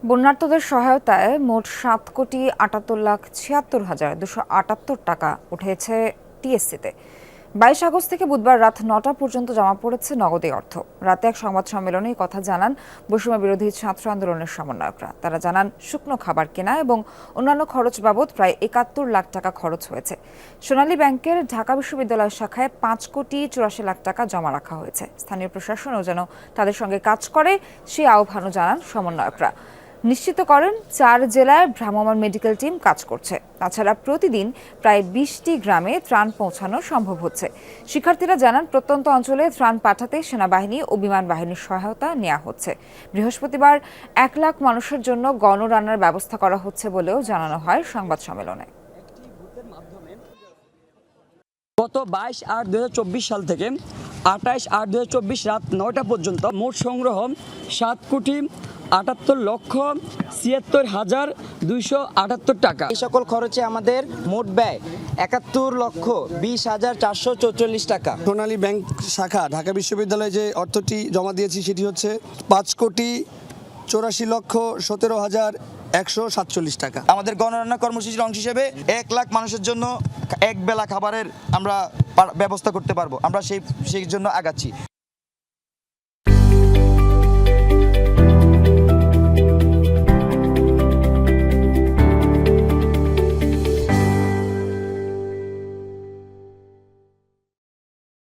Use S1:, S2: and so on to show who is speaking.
S1: বন্যার্তদের সহায়তায় মোট ৭,৭৮,৭৬,২৭৮ টাকা উঠেছে টিএসসিতে। ২২ আগস্ট থেকে বুধবার রাত ৯টা পর্যন্ত জমা পড়েছে নগদে অর্থ। রাতে এক সংবাদ সম্মেলনে এই কথা জানান বৈষম্য বিরোধী ছাত্র আন্দোলনের সমন্বয়করা। তারা জানান, শুকনো খাবার কেনা এবং অন্যান্য খরচ বাবদ প্রায় ৭১ লাখ টাকা খরচ হয়েছে। সোনালী ব্যাংকের ঢাকা বিশ্ববিদ্যালয় শাখায় ৫,৮৪,০০,০০০ টাকা জমা রাখা হয়েছে। স্থানীয় প্রশাসনও যেন তাদের সঙ্গে কাজ করে সেই আহ্বানও জানান সমন্বয়করা। নিশ্চিত করেন ৪ জেলায় ভ্রাম্যমাণ মেডিকেল টিম কাজ করছে। তাছাড়া প্রতিদিন প্রায় ২০টি গ্রামে ত্রাণ পৌঁছানো সম্ভব হচ্ছে। শিক্ষার্থীরা জানান, প্রত্যন্ত অঞ্চলে ত্রাণ পাঠাতে সেনাবাহিনী ও বিমান বাহিনীর সহায়তা নেওয়া হচ্ছে। বৃহস্পতিবার ১ লাখ মানুষের জন্য গণরান্নার ব্যবস্থা করা হচ্ছে বলেও জানানো হয় সংবাদ সম্মেলনে।
S2: গত ২২/৮/২০২৪ সাল থেকে ২৮/৮/২০২৪ রাত ৯টা পর্যন্ত মোট সংগ্রহ ৭,৭,৭৬,২৭৮ টাকা।
S3: এই সকল খরচে আমাদের মোট ব্যয় ৭১,২০,৪৪৪ টাকা।
S4: সোনালী ব্যাংক শাখা ঢাকা বিশ্ববিদ্যালয়ে যে অর্থটি জমা দিয়েছি সেটি হচ্ছে ৫,৮৪,১৭,১৪৭ টাকা।
S5: আমাদের গণরান্না কর্মসূচির অংশ হিসেবে ১ লাখ মানুষের জন্য এক বেলা খাবারের আমরা ব্যবস্থা করতে পারবো। আমরা সেই জন্য আগাচ্ছি।